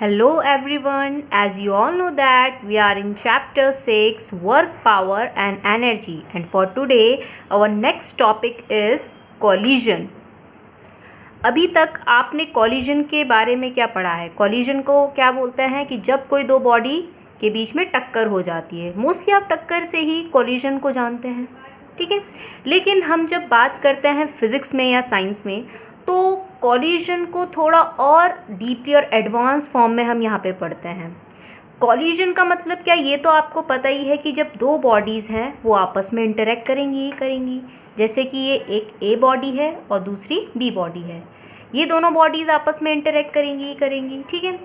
Hello everyone, as you all know that we are in chapter 6 work power and energy, and for today our next topic is collision. अभी तक आपने collision के बारे में क्या पढ़ा है? collision को क्या बोलते हैं कि जब कोई दो बॉडी के बीच में टक्कर हो जाती है. मोस्टली आप टक्कर से ही collision को जानते हैं, ठीक है. लेकिन हम जब बात करते हैं फिज़िक्स में या साइंस में तो कॉलिजन को थोड़ा और डीपली और एडवांस फॉर्म में हम यहाँ पे पढ़ते हैं. कॉलिजन का मतलब क्या, ये तो आपको पता ही है कि जब दो बॉडीज़ हैं वो आपस में इंटरेक्ट करेंगी. जैसे कि ये एक ए बॉडी है और दूसरी बी बॉडी है. ये दोनों बॉडीज़ आपस में इंटरेक्ट करेंगी, ठीक है.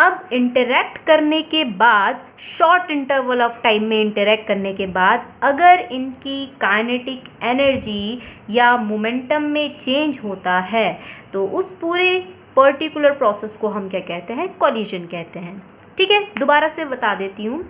अब इंटरेक्ट करने के बाद शॉर्ट इंटरवल ऑफ टाइम में इंटरेक्ट करने के बाद अगर इनकी काइनेटिक एनर्जी या मोमेंटम में चेंज होता है तो उस पूरे पर्टिकुलर प्रोसेस को हम क्या कहते हैं, कॉलिजन कहते हैं, ठीक है. दोबारा से बता देती हूँ.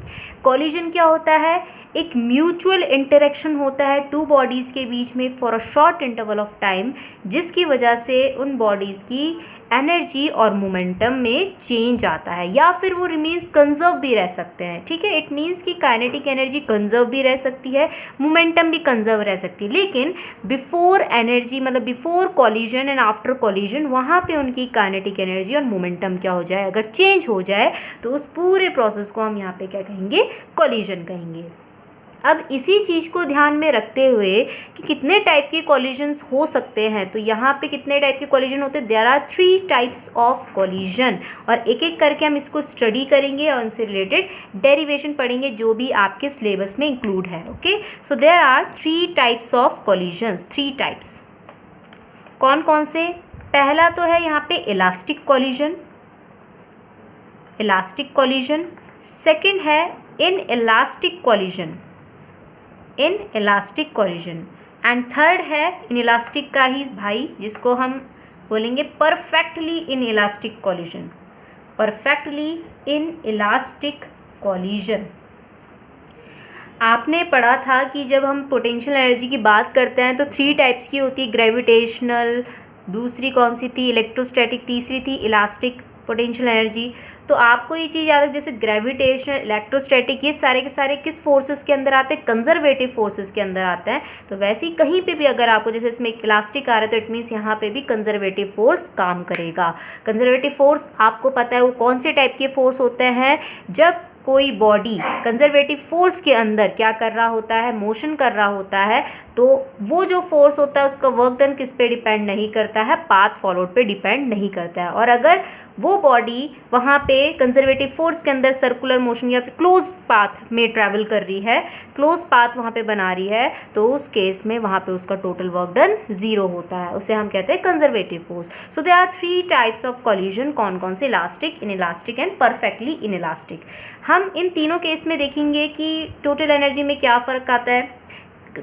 कॉलिजन क्या होता है, एक म्यूचुअल इंटरेक्शन होता है टू बॉडीज़ के बीच में for a short interval of time, जिसकी वजह से उन बॉडीज़ की एनर्जी और मोमेंटम में चेंज आता है या फिर वो रिमेन्स कंजर्व भी रह सकते हैं, ठीक है. इट मीन्स कि काइनेटिक एनर्जी कंजर्व भी रह सकती है, मोमेंटम भी कंजर्व रह सकती है, लेकिन बिफोर एनर्जी मतलब before collision and after collision वहाँ पे उनकी काइनेटिक एनर्जी और मोमेंटम क्या हो जाए, अगर चेंज हो जाए तो उस पूरे प्रोसेस को हम यहाँ पे क्या कहेंगे, कॉलिजन कहेंगे. अब इसी चीज़ को ध्यान में रखते हुए कि कितने टाइप के कॉलिजन्स हो सकते हैं, तो यहाँ पे कितने टाइप के कॉलिजन होते हैं, there are 3 types of collision, और एक एक करके हम इसको स्टडी करेंगे और उनसे रिलेटेड डेरिवेशन पढ़ेंगे जो भी आपके सिलेबस में इंक्लूड है. Okay, so there are 3 types of collisions. 3 types कौन कौन से? पहला तो है यहाँ पे इलास्टिक कॉलिजन. सेकेंड है इनइलास्टिक कॉलिजन, एंड थर्ड है इनइलास्टिक का ही भाई, जिसको हम बोलेंगे परफेक्टली इनइलास्टिक कॉलिजन. आपने पढ़ा था कि जब हम पोटेंशियल एनर्जी की बात करते हैं तो 3 टाइप्स की होती है, ग्रेविटेशनल, दूसरी कौन सी थी, इलेक्ट्रोस्टैटिक, तीसरी थी इलास्टिक पोटेंशियल एनर्जी. तो आपको ये चीज़ याद है, जैसे ग्रेविटेशनल, इलेक्ट्रोस्टैटिक, ये सारे के सारे किस फोर्सेस के अंदर आते हैं, कंजर्वेटिव फोर्सेस के अंदर आते हैं. तो वैसे ही कहीं पे भी अगर आपको जैसे इसमें इलास्टिक आ रहा है तो इट मीन्स यहाँ पे भी कंजर्वेटिव फोर्स काम करेगा. कंजर्वेटिव फोर्स आपको पता है वो कौन से टाइप के फोर्स होते हैं, जब कोई बॉडी कंजर्वेटिव फोर्स के अंदर क्या कर रहा होता है, मोशन कर रहा होता है, तो वो जो फोर्स होता है उसका वर्क डन किस पे डिपेंड नहीं करता है, पाथ फॉलोड पे डिपेंड नहीं करता है. और अगर वो बॉडी वहाँ पे कंजर्वेटिव फोर्स के अंदर सर्कुलर मोशन या फिर क्लोज पाथ में ट्रैवल कर रही है, क्लोज पाथ वहाँ पे बना रही है, तो उस केस में वहाँ पे उसका टोटल वर्क डन 0 होता है. उसे हम कहते हैं conservative force. So there are 3 types of collision. कौन कौन से? Elastic, inelastic and perfectly inelastic. हम इन तीनों केस में देखेंगे कि टोटल एनर्जी में क्या फ़र्क आता है,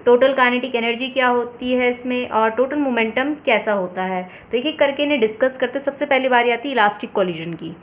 टोटल काइनेटिक एनर्जी क्या होती है इसमें, और टोटल मोमेंटम कैसा होता है. तो एक एक करके इन्हें डिस्कस करते. सबसे पहली बारी आती है इलास्टिक कॉलिजन की.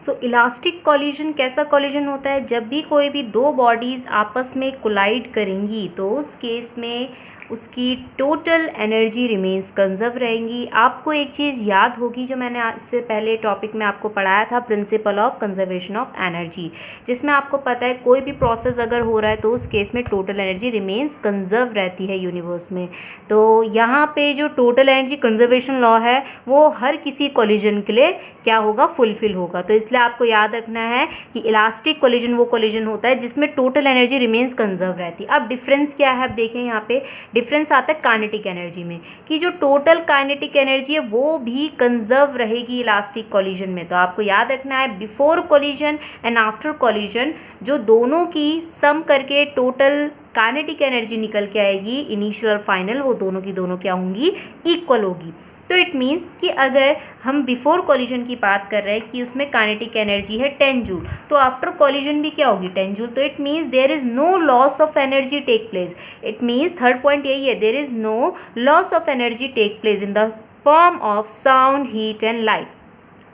सो इलास्टिक कॉलिजन कैसा कॉलिजन होता है, जब भी कोई भी दो बॉडीज़ आपस में कोलाइड करेंगी तो उस केस में उसकी टोटल एनर्जी रिमेन्स कंजर्व रहेंगी. आपको एक चीज़ याद होगी जो मैंने इससे पहले टॉपिक में आपको पढ़ाया था, principle of conservation of energy, जिसमें आपको पता है कोई भी प्रोसेस अगर हो रहा है तो उस केस में टोटल एनर्जी रिमेन्स कंजर्व रहती है यूनिवर्स में. तो यहाँ पे जो टोटल एनर्जी कंजर्वेशन लॉ है वो हर किसी कॉलिजन के लिए क्या होगा, फुलफिल होगा. तो इसलिए आपको याद रखना है कि इलास्टिक कॉलिजन वो कॉलिजन होता है जिसमें टोटल एनर्जी रिमेन्स कंजर्व रहती है. अब डिफरेंस क्या है, अब देखें यहाँ पे डिफरेंस आता है काइनेटिक एनर्जी में, कि जो टोटल काइनेटिक एनर्जी है वो भी कंजर्व रहेगी इलास्टिक कॉलिजन में. तो आपको याद रखना है before collision and after collision जो दोनों की सम करके टोटल काइनेटिक एनर्जी निकल के आएगी, इनिशियल और फाइनल, वो दोनों की दोनों क्या होंगी, इक्वल होगी. तो इट मीन्स कि अगर हम बिफोर कॉलिजन की बात कर रहे हैं कि उसमें काइनेटिक एनर्जी है 10 जूल, तो आफ्टर कॉलिजन भी क्या होगी, 10 जूल. तो it means there is no loss of energy take place. It means third point यही है, there is no loss of energy take place in the form of sound, heat and light.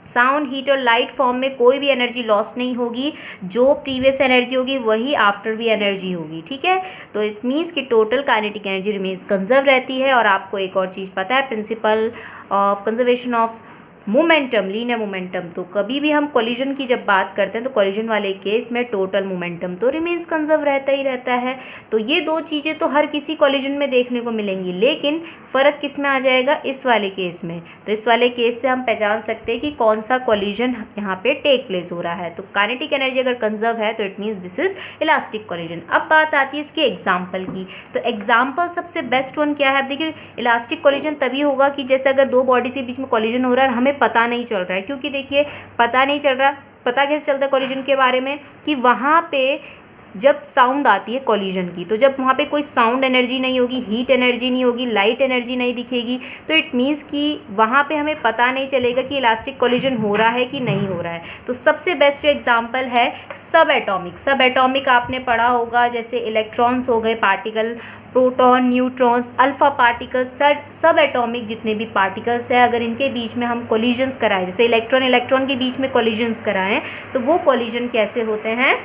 Sound, heat और light form में कोई भी energy loss नहीं होगी, जो previous energy होगी वही आफ्टर भी एनर्जी होगी, ठीक है. तो इट मीन्स कि total kinetic energy remains conserve रहती है. और आपको एक और चीज़ पता है, principle of conservation of momentum, linear momentum, तो कभी भी हम कोलिजन की जब बात करते हैं तो कोलिजन वाले केस में टोटल मोमेंटम तो रिमेन्स कंजर्व रहता ही रहता है। तो ये दो चीज़ें तो हर किसी कोलिजन में देखने को मिलेंगी, लेकिन फ़र्क किस में आ जाएगा, इस वाले केस में। तो इस वाले केस से हम पहचान सकते हैं कि कौन सा कोलिजन यहाँ पे टेक प्लेस हो रहा है। तो काइनेटिक एनर्जी अगर कंजर्व है तो it means this is elastic collision. अब बात आती है इसके एग्जाम्पल की। तो एग्जाम्पल सबसे बेस्ट वन क्या है, अब देखिए इलास्टिक कोलिजन तभी होगा कि जैसे अगर दो बॉडीज के बीच में कोलिजन हो रहा है और हमें पता नहीं चल रहा है, क्योंकि देखिए पता नहीं चल रहा, पता कैसे चलता है कोलिजन के बारे में, कि वहाँ पे जब साउंड आती है कोलिजन की, तो जब वहाँ पे कोई साउंड एनर्जी नहीं होगी, हीट एनर्जी नहीं होगी, लाइट एनर्जी नहीं दिखेगी, तो इट मीन्स कि वहाँ पे हमें पता नहीं चलेगा कि इलास्टिक कोलिजन हो रहा है कि नहीं हो रहा है। तो सबसे बेस्ट जो एग्जांपल है सब एटॉमिक। सब एटॉमिक आपने पढ़ा होगा, जैसे इलेक्ट्रॉन्स हो गए particle, proton, neutrons, alpha particles, सब एटॉमिक जितने भी पार्टिकल्स हैं, अगर इनके बीच में हम कोलिजन्स कराएं, जैसे इलेक्ट्रॉन इलेक्ट्रॉन के बीच में कोलिजन्स कराएं, तो वो कोलिजन कैसे होते हैं,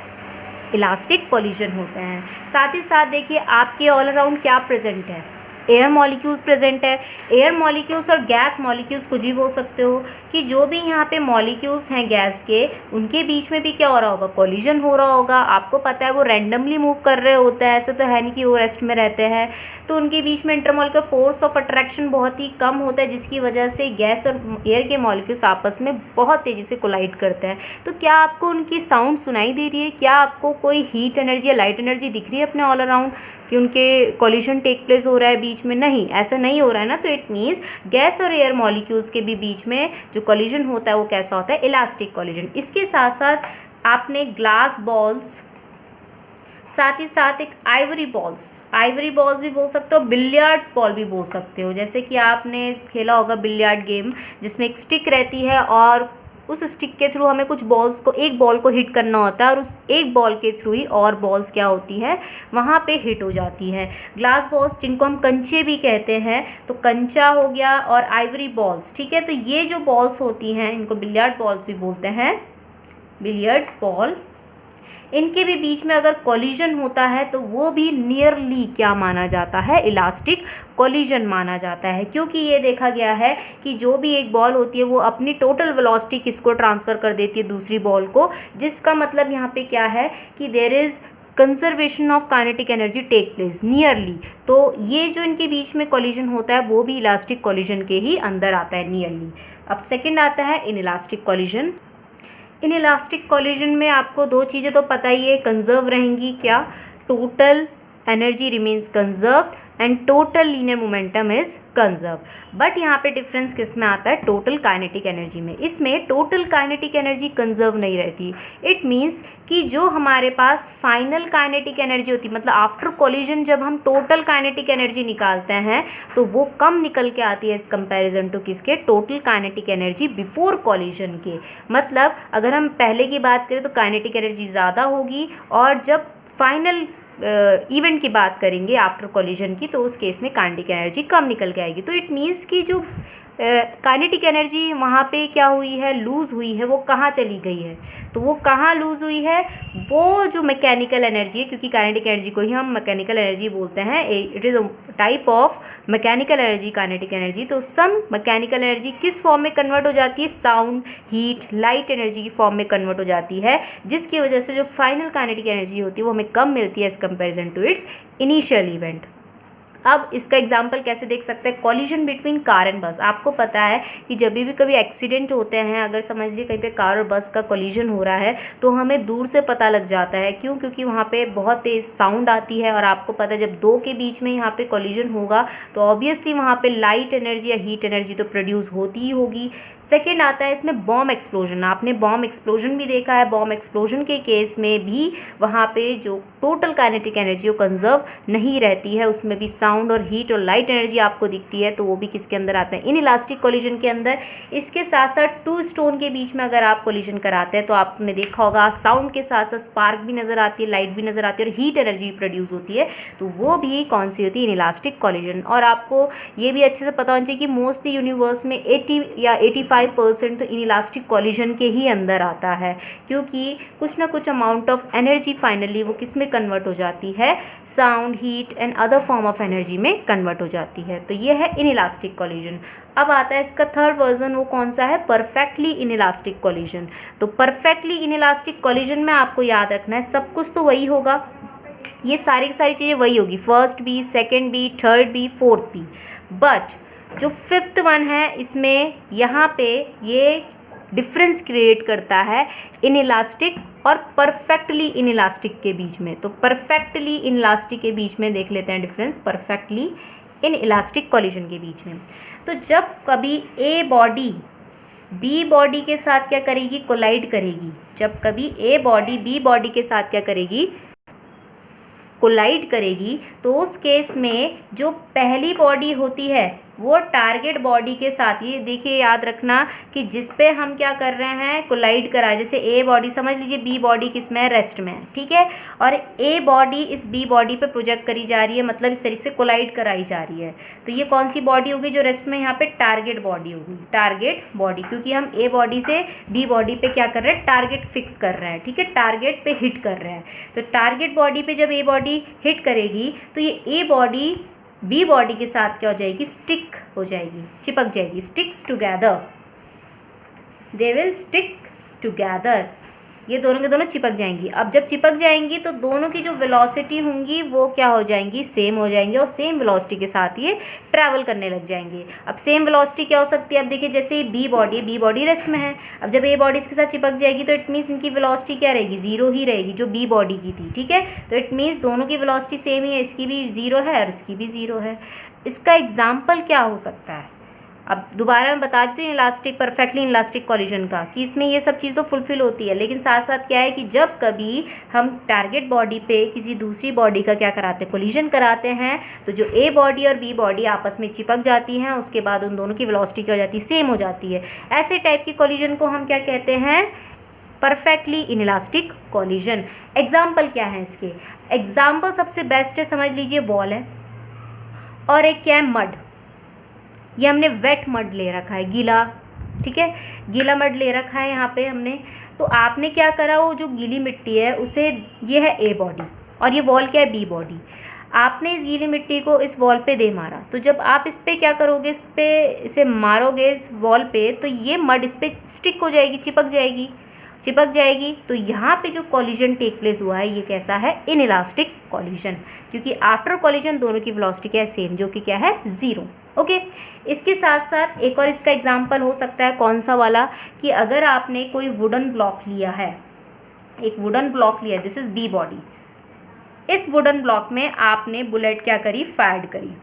इलास्टिक कोलिजन होते हैं। साथ ही साथ देखिए आपके ऑल अराउंड क्या प्रेजेंट है, एयर मॉलिक्यूल्स प्रेजेंट है। एयर मॉलिक्यूल्स और गैस मॉलिक्यूल्स कुछ भी बोल सकते हो कि जो भी यहाँ पे मॉलिक्यूल्स हैं गैस के, उनके बीच में भी क्या हो रहा होगा, कोलिजन हो रहा होगा। आपको पता है वो रैंडमली मूव कर रहे होते हैं, ऐसे तो है नहीं कि वो रेस्ट में रहते हैं। तो उनके बीच में इंटरमॉलिक्यूलर फोर्स ऑफ अट्रैक्शन बहुत ही कम होता है, जिसकी वजह से गैस और एयर के मॉलिक्यूल्स आपस में बहुत तेज़ी से कोलाइड करते हैं। तो क्या आपको उनकी साउंड सुनाई दे रही है, क्या आपको कोई हीट एनर्जी या लाइट एनर्जी दिख रही है अपने ऑल अराउंड कि उनके कोलिजन टेक प्लेस हो रहा है बीच में? नहीं, ऐसा नहीं हो रहा है ना। तो इट मीन्स गैस और एयर मॉलिक्यूल्स के भी बीच में जो कोलिजन होता है वो कैसा होता है, इलास्टिक कोलिजन। इसके साथ साथ आपने ग्लास बॉल्स, साथ ही साथ एक आइवरी बॉल्स भी बोल सकते हो, बिलियर्ड्स बॉल भी बोल सकते हो। जैसे कि आपने खेला होगा बिलियर्ड गेम, जिसमें एक स्टिक रहती है और उस स्टिक के थ्रू हमें कुछ बॉल्स को, एक बॉल को हिट करना होता है और उस एक बॉल के थ्रू ही और बॉल्स क्या होती है, वहाँ पे हिट हो जाती है। ग्लास बॉल्स जिनको हम कंचे भी कहते हैं, तो कंचा हो गया और आइवरी बॉल्स, ठीक है। तो ये जो बॉल्स होती हैं इनको बिलियर्ड बॉल्स भी बोलते हैं, बिलियर्ड्स बॉल। इनके भी बीच में अगर कोलिजन होता है तो वो भी नियरली क्या माना जाता है, इलास्टिक कोलिजन माना जाता है। क्योंकि ये देखा गया है कि जो भी एक बॉल होती है वो अपनी टोटल वेलोसिटी किसको ट्रांसफ़र कर देती है, दूसरी बॉल को, जिसका मतलब यहाँ पे क्या है कि there is conservation of kinetic energy take place nearly. तो ये जो इनके बीच में कोलिजन होता है वो भी इलास्टिक कोलिजन के ही अंदर आता है, नियरली। अब सेकेंड आता है इनइलास्टिक कोलिजन। इनइलास्टिक कोलिजन में आपको दो चीज़ें तो पता ही है, कंजर्व रहेंगी, क्या, total energy remains conserved and total linear momentum is conserve. But यहाँ पे डिफरेंस किस में आता है, टोटल काइनेटिक एनर्जी में। इसमें टोटल काइनेटिक एनर्जी कंजर्व नहीं रहती। इट मीन्स कि जो हमारे पास फाइनल काइनेटिक एनर्जी होती है, मतलब आफ्टर कोलिजन जब हम टोटल काइनेटिक एनर्जी निकालते हैं तो वो कम निकल के आती है इस कंपैरिजन टू किसके, total kinetic energy before collision के। मतलब अगर हम पहले की बात करें तो काइनेटिक एनर्जी ज़्यादा होगी, और जब फाइनल इवेंट की बात करेंगे आफ्टर कोलिजन की, तो उस केस में काइनेटिक एनर्जी कम निकल के आएगी। तो इट मीन्स कि जो काइनेटिक एनर्जी वहाँ पे क्या हुई है, लूज़ हुई है, वो कहाँ चली गई है, तो वो कहाँ लूज़ हुई है, वो जो मैकेनिकल एनर्जी है, क्योंकि काइनेटिक एनर्जी को ही हम मैकेनिकल एनर्जी बोलते हैं, it is a type of mechanical energy, kinetic energy. तो सम मैकेनिकल एनर्जी किस फॉर्म में कन्वर्ट हो जाती है, साउंड, हीट, लाइट एनर्जी की फॉर्म में कन्वर्ट हो जाती है, जिसकी वजह से जो फाइनल काइनेटिक एनर्जी होती है वो हमें कम मिलती है as comparison to its initial event. अब इसका एग्जाम्पल कैसे देख सकते हैं, कॉलिजन बिटवीन कार एंड बस। आपको पता है कि जब भी कभी एक्सीडेंट होते हैं, अगर समझ लीजिए कहीं पे कार और बस का कॉलिजन हो रहा है, तो हमें दूर से पता लग जाता है। क्यों? क्योंकि वहाँ पे बहुत तेज़ साउंड आती है, और आपको पता है जब दो के बीच में यहाँ पे कॉलिजन होगा तो ऑब्वियसली वहाँ पे लाइट एनर्जी या हीट एनर्जी तो प्रोड्यूस होती ही होगी। सेकेंड आता है इसमें बॉम्ब एक्सप्लोजन। आपने बॉम्ब एक्सप्लोजन भी देखा है। बॉम्ब एक्सप्लोजन के केस में भी वहाँ पे जो टोटल काइनेटिक एनर्जी वो कंजर्व नहीं रहती है, उसमें भी साउंड और हीट और लाइट एनर्जी आपको दिखती है, तो वो भी किसके अंदर आते हैं, इन इलास्टिक कोलिजन के अंदर। इसके साथ साथ टू स्टोन के बीच में अगर आप कोलिजन कराते हैं तो आपने देखा होगा साउंड के साथ साथ स्पार्क भी नज़र आती है, लाइट भी नज़र आती है और हीट एनर्जी भी प्रोड्यूस होती है, तो वो भी कौन सी होती है, इन इलास्टिक कोलिजन। और आपको ये भी अच्छे से पता होना चाहिए कि मोस्टली यूनिवर्स में 80 या 95% तो इनइलास्टिक कॉलिजन के ही अंदर आता है, क्योंकि कुछ ना कुछ अमाउंट ऑफ एनर्जी फाइनली वो किस में कन्वर्ट हो जाती है, sound, heat and other form of energy में कन्वर्ट हो जाती है। तो ये है इनइलास्टिक कॉलिजन। अब आता है इसका थर्ड वर्जन, वो कौन सा है, परफेक्टली इनइलास्टिक कॉलिजन। तो परफेक्टली इनइलास्टिक कॉलिजन में आपको याद रखना है सब कुछ तो वही होगा, ये सारी की सारी चीज़ें वही होगी, first B, second B, third B, fourth B, but जो फिफ्थ वन है इसमें यहाँ पे ये डिफरेंस क्रिएट करता है इनइलास्टिक और परफेक्टली इनइलास्टिक के बीच में। तो परफेक्टली इनइलास्टिक के बीच में देख लेते हैं डिफरेंस परफेक्टली इनइलास्टिक कॉलिजन के बीच में। तो जब कभी ए बॉडी बी बॉडी के साथ क्या करेगी, कोलाइड करेगी, जब कभी ए बॉडी बी बॉडी के साथ क्या करेगी, कोलाइड करेगी, तो उस केस में जो पहली बॉडी होती है वो टारगेट बॉडी के साथ, ये देखिए याद रखना कि जिस पे हम क्या कर रहे हैं, कोलाइड करा है, जैसे ए बॉडी समझ लीजिए, बी बॉडी किस में है, रेस्ट में है, ठीक है, और ए बॉडी इस बी बॉडी पे प्रोजेक्ट करी जा रही है, मतलब इस तरीके से कोलाइड कराई जा रही है। तो ये कौन सी बॉडी होगी जो रेस्ट में, यहाँ पे टारगेट बॉडी होगी, टारगेट बॉडी, क्योंकि हम ए बॉडी से बी बॉडी पे क्या कर रहे हैं, टारगेट फिक्स कर रहे हैं, ठीक है, टारगेट पे हिट कर रहे हैं। तो टारगेट बॉडी पे जब ए बॉडी हिट करेगी तो ये ए बॉडी बी बॉडी के साथ क्या हो जाएगी, स्टिक हो जाएगी, चिपक जाएगी, sticks together, they will stick together, ये दोनों के दोनों चिपक जाएंगी। अब जब चिपक जाएंगी तो दोनों की जो वेलोसिटी होंगी वो क्या हो जाएंगी, सेम हो जाएंगी, और सेम वेलोसिटी के साथ ये ट्रैवल करने लग जाएंगे। अब सेम वेलोसिटी क्या हो सकती है, अब देखिए जैसे बी बॉडी रेस्ट में है, अब जब ए बॉडी इसके साथ चिपक जाएगी तो इट मीन्स इनकी वेलोसिटी क्या रहेगी, जीरो ही रहेगी, जो बी बॉडी की थी, ठीक है। तो इट मीन्स दोनों की वेलोसिटी सेम ही है, इसकी भी जीरो है और इसकी भी जीरो है। इसका एग्जाम्पल क्या हो सकता है, अब दोबारा मैं बता देती हूँ इलास्टिक परफेक्टली इलास्टिक कॉलिजन का, कि इसमें ये सब चीज़ तो फुलफिल होती है, लेकिन साथ साथ क्या है कि जब कभी हम टारगेट बॉडी पे किसी दूसरी बॉडी का क्या कराते हैं, कोलिजन कराते हैं, तो जो ए बॉडी और बी बॉडी आपस में चिपक जाती हैं, उसके बाद उन दोनों की वेलोसिटी क्या हो जाती है, सेम हो जाती है। ऐसे टाइप की कोलिजन को हम क्या कहते हैं, परफेक्टली इनइलास्टिक कॉलिजन। एग्जाम्पल क्या है इसके, एग्जाम्पल सबसे बेस्ट है, समझ लीजिए बॉल है और एक क्या है, मड, ये हमने वेट मड ले रखा है, गीला, ठीक है, गीला मड ले रखा है यहाँ पे हमने। तो आपने क्या करा, वो जो गीली मिट्टी है उसे, ये है ए बॉडी और ये वॉल क्या है, बी बॉडी, आपने इस गीली मिट्टी को इस वॉल पे दे मारा, तो जब आप इस पे क्या करोगे, इस पे इसे मारोगे इस वॉल पे, तो ये मड इस पे स्टिक हो जाएगी, चिपक जाएगी। तो यहाँ पे जो कॉलिजन टेक प्लेस हुआ है ये कैसा है, इनइलास्टिक कॉलिजन, क्योंकि आफ्टर कॉलिजन दोनों की वेलोसिटी क्या है, सेम, जो कि क्या है, जीरो। ओके, इसके साथ साथ एक और इसका एग्जांपल हो सकता है, कौन सा वाला, कि अगर आपने कोई वुडन ब्लॉक लिया है, एक वुडन ब्लॉक लिया है, दिस इज बी बॉडी, इस वुडन ब्लॉक में आपने बुलेट क्या करी, फायर्ड करी,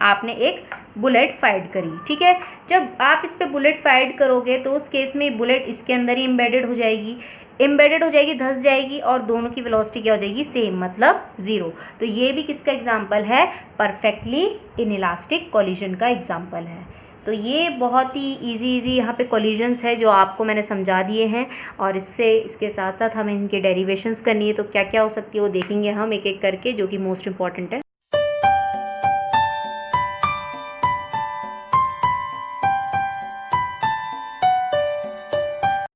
आपने एक बुलेट फायर्ड करी, ठीक है। जब आप इस पे बुलेट फायर्ड करोगे तो उस केस में बुलेट इसके अंदर ही एम्बेडेड हो जाएगी, धंस जाएगी, और दोनों की वेलोसिटी क्या हो जाएगी, सेम, मतलब जीरो। तो ये भी किसका एग्जांपल है, परफेक्टली इनइलास्टिक कॉलिजन का एग्जांपल है। तो ये बहुत ही इजी यहाँ पे कॉलिजन्स है जो आपको मैंने समझा दिए हैं, और इसके साथ साथ हमें इनके डेरिवेशंस करनी है, तो क्या क्या हो सकती है वो देखेंगे हम एक एक करके, जो कि मोस्ट इंपॉर्टेंट है।